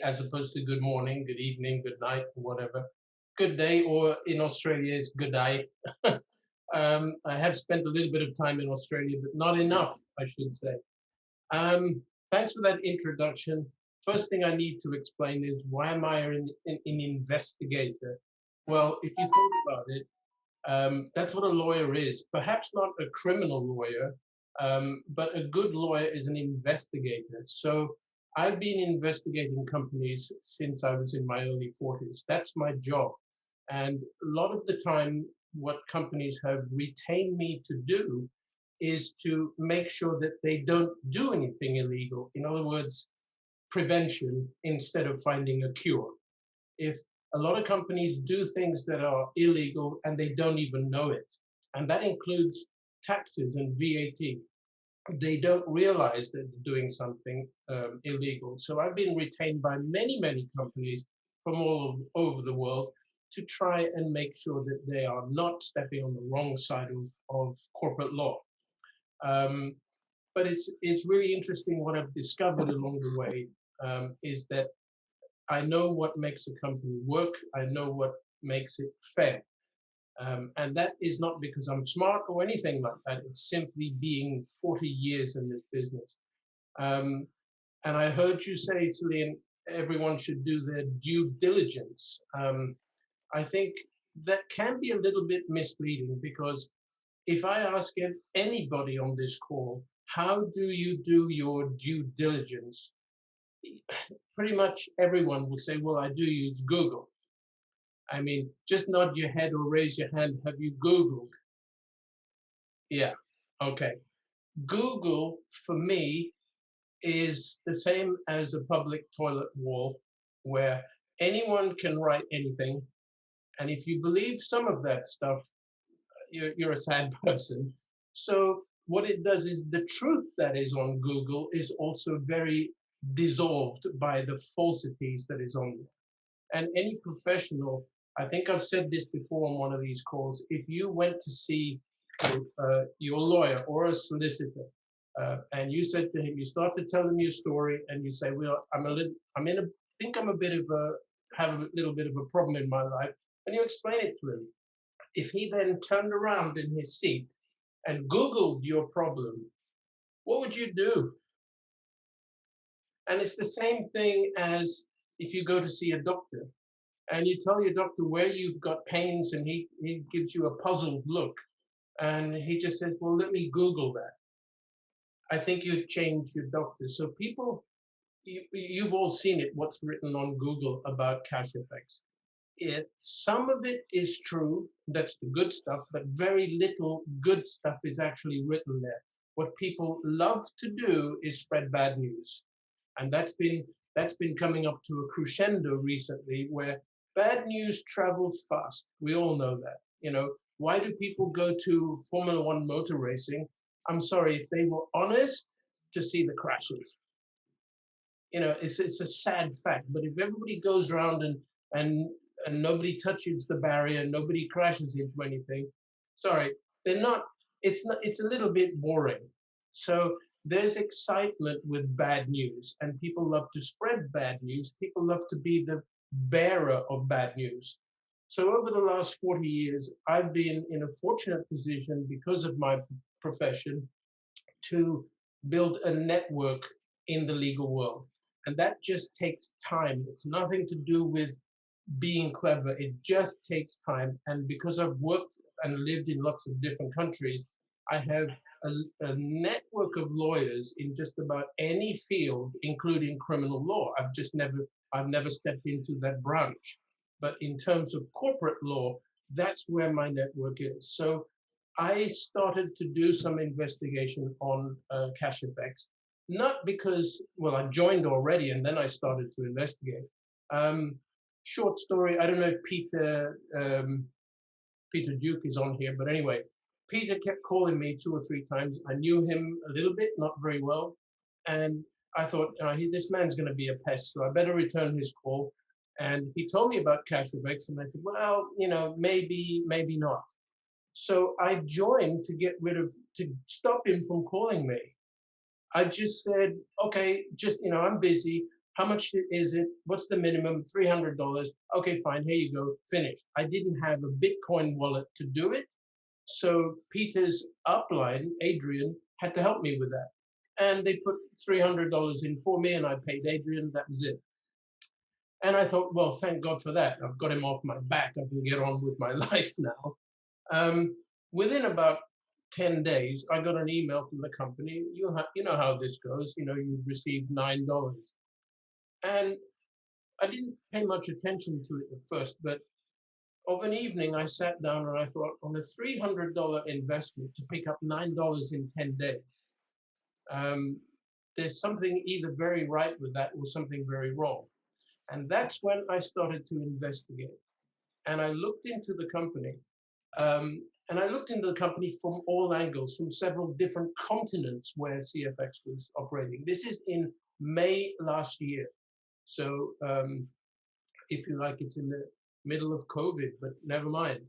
as opposed to good morning, good evening, good night, or whatever. Good day, or in Australia, it's good day. I have spent a little bit of time in Australia, but not enough, I should say. Thanks for that introduction. First thing I need to explain is why am I an investigator? Well, if you think about it, that's what a lawyer is. Perhaps not a criminal lawyer, but a good lawyer is an investigator. So I've been investigating companies since I was in my early 40s. That's my job. And a lot of the time, what companies have retained me to do is to make sure that they don't do anything illegal. In other words, prevention instead of finding a cure. If a lot of companies do things that are illegal and they don't even know it, and that includes taxes and VAT. They don't realize that they're doing something illegal. So I've been retained by many companies from all over the world to try and make sure that they are not stepping on the wrong side of corporate law. But it's really interesting what I've discovered along the way is that I know what makes a company work. I know what makes it fair. And that is not because I'm smart or anything like that. It's simply being 40 years in this business. And I heard you say, Celine, everyone should do their due diligence. I think that can be a little bit misleading because if I ask anybody on this call, how do you do your due diligence? Pretty much everyone will say, well, I do use Google. I mean, just nod your head or raise your hand. Have you Googled? Yeah, okay. Google, for me, is the same as a public toilet wall where anyone can write anything. And if you believe some of that stuff, you're a sad person. So what it does is the truth that is on Google is also very dissolved by the falsities that is on there. And any professional, I think I've said this before on one of these calls, if you went to see your lawyer or a solicitor, and you said to him, you start to tell him your story, and you say, "Well, think I'm a bit of a, have a little bit of a problem in my life," and you explain it to him. If he then turned around in his seat and Googled your problem, what would you do? And it's the same thing as if you go to see a doctor and you tell your doctor where you've got pains, and he gives you a puzzled look, and he just says, well, let me Google that. I think you'd change your doctor. So people, you've all seen it, what's written on Google about CASHFX. Some of it is true, that's the good stuff, but very little good stuff is actually written there. What people love to do is spread bad news. And that's been coming up to a crescendo recently, where bad news travels fast. We all know that. You know, why do people go to Formula One motor racing? I'm sorry, if they were honest, to see the crashes. You know, it's a sad fact. But if everybody goes around and nobody touches the barrier, nobody crashes into anything, sorry, they're not. It's not. It's a little bit boring. So there's excitement with bad news, and people love to spread bad news. People love to be the bearer of bad news. So over the last 40 years, I've been in a fortunate position because of my profession to build a network in the legal world. And that just takes time. It's nothing to do with being clever. It just takes time. And because I've worked and lived in lots of different countries, I have a network of lawyers in just about any field, including criminal law. I've never stepped into that branch. But in terms of corporate law, that's where my network is. So I started to do some investigation on CASHFX, not because, well, I joined already and then I started to investigate. Short story, I don't know if Peter Duke is on here, but anyway, Peter kept calling me 2 or 3 times. I knew him a little bit, not very well. And I thought, this man's going to be a pest, so I better return his call. And he told me about CASHFX, and I said, well, maybe not. So I joined to stop him from calling me. I just said, okay, I'm busy. How much is it? What's the minimum? $300. Okay, fine. Here you go. Finished. I didn't have a Bitcoin wallet to do it. So Peter's upline, Adrian, had to help me with that. And they put $300 in for me, and I paid Adrian. That was it. And I thought, well, thank God for that. I've got him off my back. I can get on with my life now. Um, Within about 10 days, I got an email from the company. You know how this goes. You know, you received $9. And I didn't pay much attention to it at first, but of an evening, I sat down and I thought, on a $300 investment to pick up $9 in 10 days, um, there's something either very right with that or something very wrong. And that's when I started to investigate. And I looked into the company. And I looked into the company from all angles, from several different continents where CFX was operating. This is in May last year. So if you like, it's in the middle of COVID, but never mind.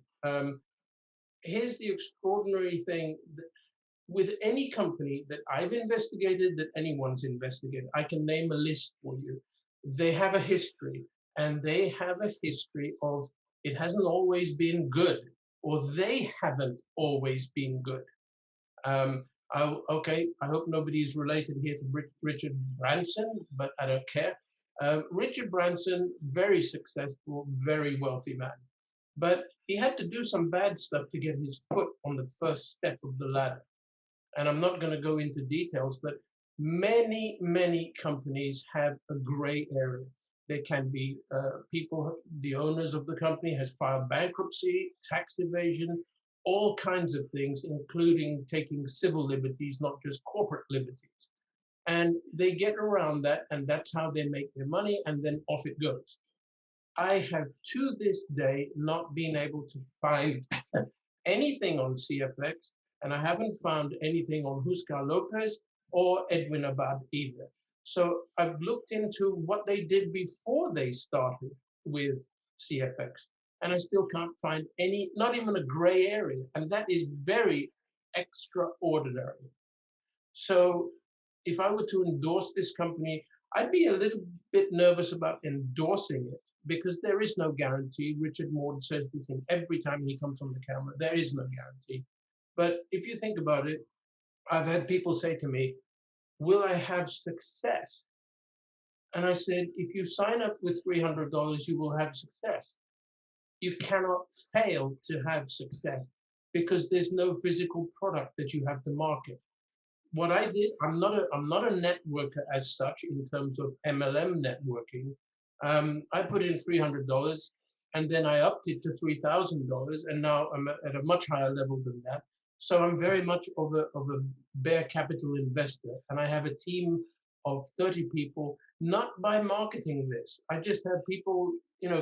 Here's the extraordinary thing that with any company that I've investigated, that anyone's investigated, I can name a list for you. They have a history, and they have a history of it hasn't always been good, or they haven't always been good. Okay, I hope nobody's related here to Richard Branson, but I don't care. Richard Branson, very successful, very wealthy man. But he had to do some bad stuff to get his foot on the first step of the ladder. And I'm not going to go into details, but many, many companies have a gray area. There can be people, the owners of the company has filed bankruptcy, tax evasion, all kinds of things, including taking civil liberties, not just corporate liberties. And they get around that, and that's how they make their money, and then off it goes. I have to this day not been able to find anything on CFX, and I haven't found anything on Huskar Lopez or Edwin Abad either. So I've looked into what they did before they started with CFX, and I still can't find any, not even a gray area, and that is very extraordinary. So if I were to endorse this company, I'd be a little bit nervous about endorsing it because there is no guarantee. Richard Mord says this in every time he comes on the camera. There is no guarantee. But if you think about it, I've had people say to me, will I have success? And I said, if you sign up with $300, you will have success. You cannot fail to have success because there's no physical product that you have to market. What I did, I'm not a networker as such in terms of MLM networking. I put in $300 and then I upped it to $3,000, and now I'm at a much higher level than that. So I'm very much of a bare capital investor, and I have a team of 30 people, not by marketing this. I just have people,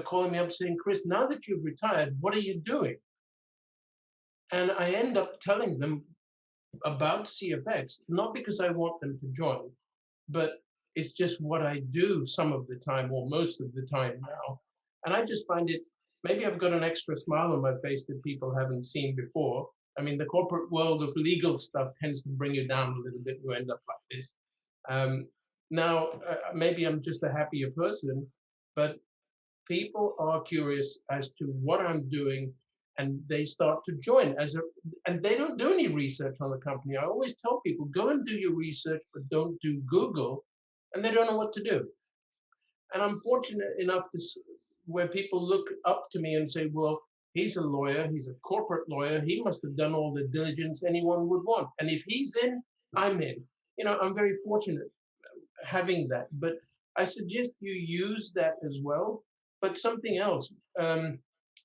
calling me up saying, Chris, now that you've retired, what are you doing? And I end up telling them about CFX, not because I want them to join, but it's just what I do some of the time or most of the time now. And I just find it, maybe I've got an extra smile on my face that people haven't seen before. I mean, the corporate world of legal stuff tends to bring you down a little bit. You end up like this. Now, maybe I'm just a happier person, but people are curious as to what I'm doing, and they start to join and they don't do any research on the company. I always tell people, go and do your research, but don't do Google, and they don't know what to do. And I'm fortunate enough where people look up to me and say, well, he's a lawyer, he's a corporate lawyer, he must have done all the diligence anyone would want. And if he's in, I'm in. I'm very fortunate having that, but I suggest you use that as well. But something else,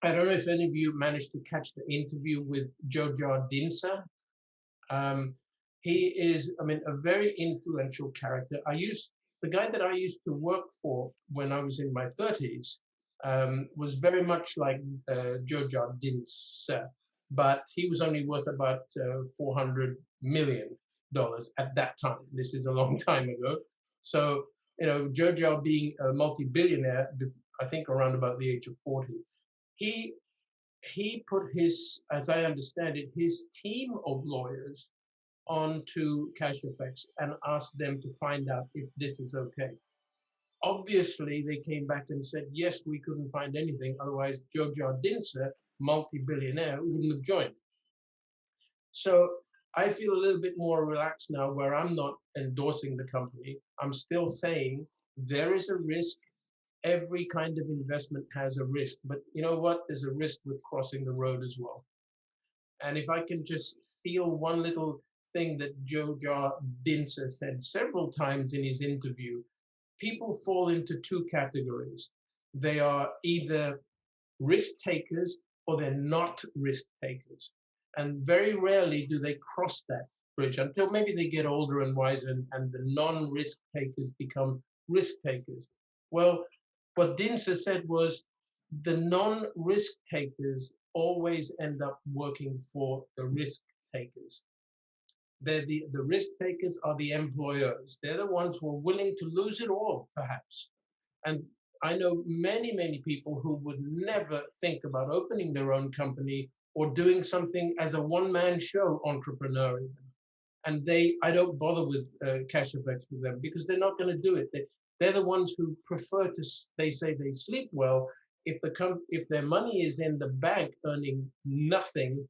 I don't know if any of you managed to catch the interview with Jojo Dinsa. He is, a very influential character. The guy that I used to work for when I was in my 30s was very much like Jojo Dinsa, but he was only worth about $400 million at that time. This is a long time ago. So, Jojo being a multi-billionaire, I think around about the age of 40, he put as I understand it, his team of lawyers onto CASHFX and asked them to find out if this is okay. Obviously, they came back and said, yes, we couldn't find anything. Otherwise, Joe Jardinsa, multi-billionaire, wouldn't have joined. So I feel a little bit more relaxed now where I'm not endorsing the company. I'm still saying there is a risk. Every kind of investment has a risk. But you know what? There's a risk with crossing the road as well. And if I can just steal one little thing that Joe Jardinsa said several times in his interview, people fall into two categories. They are either risk takers or they're not risk takers. And very rarely do they cross that bridge until maybe they get older and wiser and the non-risk takers become risk takers. Well, what Dinsa said was the non-risk takers always end up working for the risk takers. They're the risk takers are the employers. They're the ones who are willing to lose it all, perhaps. And I know many, many people who would never think about opening their own company or doing something as a one-man show entrepreneur. And I don't bother with CASHFX with them because they're not going to do it. They're the ones who prefer to, they say they sleep well. If their money is in the bank earning nothing,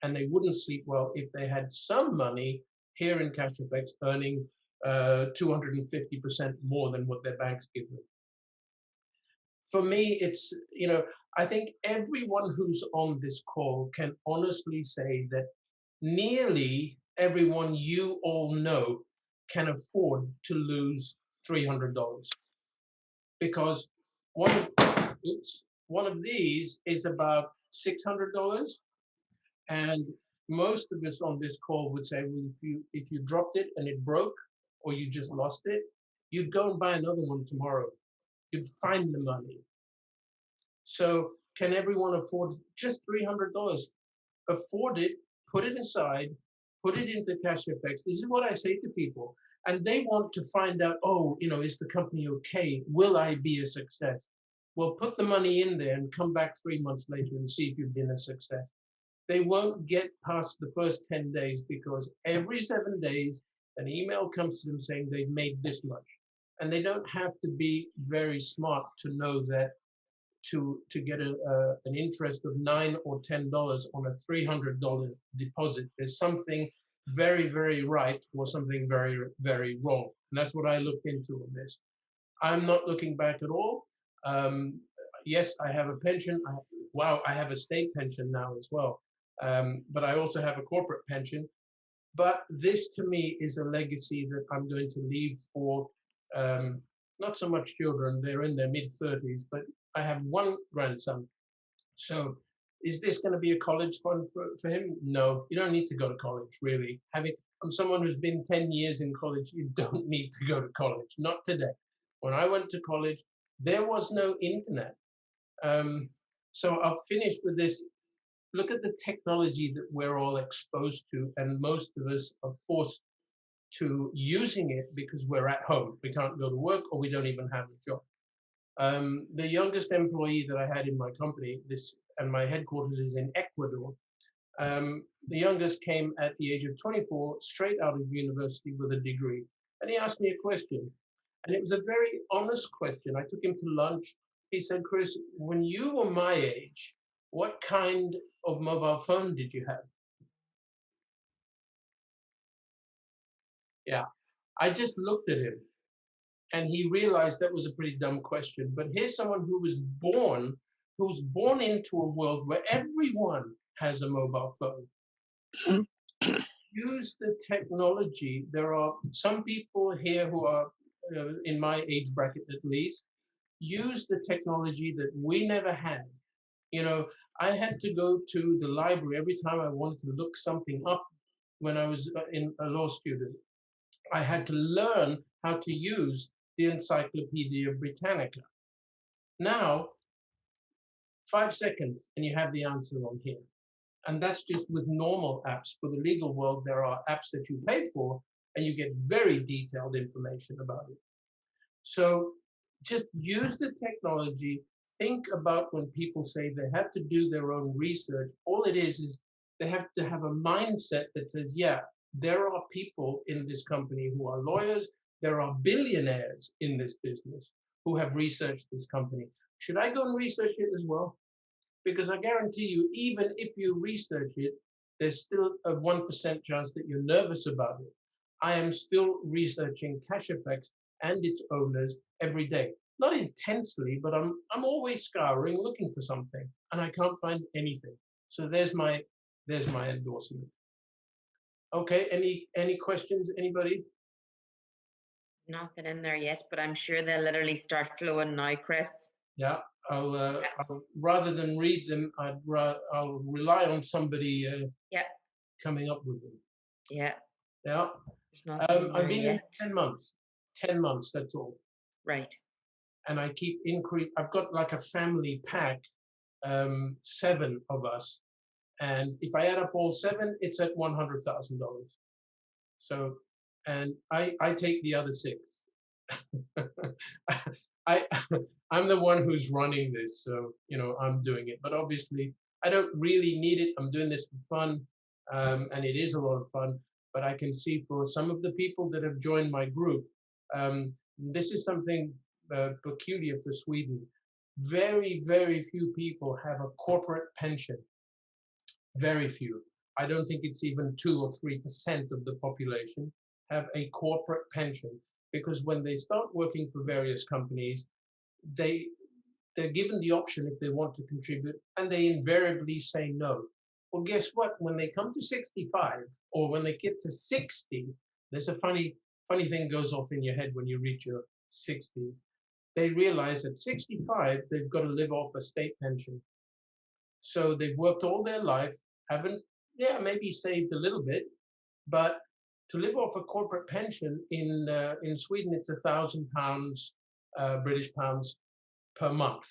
and they wouldn't sleep well if they had some money here in CASHFX earning 250% more than what their banks give them. For me, it's, I think everyone who's on this call can honestly say that nearly everyone you all know can afford to lose $300 because one of these is about $600, and most of us on this call would say, well, if you dropped it and it broke or you just lost it, you'd go and buy another one tomorrow. You'd find the money. So can everyone afford just $300? Afford it, put it aside, put it into CASHFX. This is what I say to people. And they want to find out, is the company okay? Will I be a success? Well, put the money in there and come back 3 months later and see if you've been a success. They won't get past the first 10 days because every 7 days, an email comes to them saying they've made this much. And they don't have to be very smart to know that to get an interest of $9 or $10 on a $300 deposit, there's something very, very right or something very, very wrong. And that's what I looked into on this. I'm not looking back at all. Yes, I have a pension. I have a state pension now as well. But I also have a corporate pension. But this to me is a legacy that I'm going to leave for not so much children, they're in their mid-30s, but I have one grandson. So is this going to be a college fund for him? No, you don't need to go to college, really. I'm someone who's been 10 years in college. You don't need to go to college, not today. When I went to college, there was no internet. So I'll finish with this. Look at the technology that we're all exposed to, and most of us are forced to using it because we're at home. We can't go to work or we don't even have a job. The youngest employee that I had in my company, and my headquarters is in Ecuador. The youngest came at the age of 24, straight out of university with a degree. And he asked me a question. And it was a very honest question. I took him to lunch. He said, Chris, when you were my age, what kind of mobile phone did you have? Yeah, I just looked at him and he realized that was a pretty dumb question. But here's someone who's born into a world where everyone has a mobile phone. Use the technology. There are some people here who are in my age bracket at least, use the technology that we never had. I had to go to the library every time I wanted to look something up when I was a law student. I had to learn how to use the Encyclopedia Britannica. Now, 5 seconds and you have the answer on here. And that's just with normal apps. For the legal world, there are apps that you pay for and you get very detailed information about it. So just use the technology. Think about when people say they have to do their own research. All it is they have to have a mindset that says, yeah, there are people in this company who are lawyers. There are billionaires in this business who have researched this company. Should I go and research it as well? Because I guarantee you, even if you research it, there's still a 1% chance that you're nervous about it. I am still researching CASHFX and its owners every day. Not intensely, but I'm always scouring, looking for something, and I can't find anything. So there's my endorsement. Okay, any questions, anybody? Nothing in there yet, but I'm sure they'll literally start flowing now, Chris. Yeah, I'll rather than read them, I'll rely on somebody Yeah. coming up with them. Yeah. Yeah. There's nothing in I've there been in yet. 10 months. 10 months, that's all. Right. And I keep I've got like a family pack, 7 of us. And if I add up all 7, it's at $100,000. So, and I take the other 6. I I'm the one who's running this, so you know I'm doing it. But obviously, I don't really need it. I'm doing this for fun, and it is a lot of fun. But I can see for some of the people that have joined my group, this is something peculiar for Sweden. Very, very few people have a corporate pension. Very few. I don't think it's even 2 or 3% of the population have a corporate pension, because when they start working for various companies, they they're given the option if they want to contribute, and they invariably say no. Well, guess what? When they come to 65 or when they get to 60, there's a funny thing goes off in your head when you reach your 60s. They realize at 65 they've got to live off a state pension. So they've worked all their life, haven't, yeah, maybe saved a little bit, but to live off a corporate pension in Sweden, it's £1,000 British pounds per month.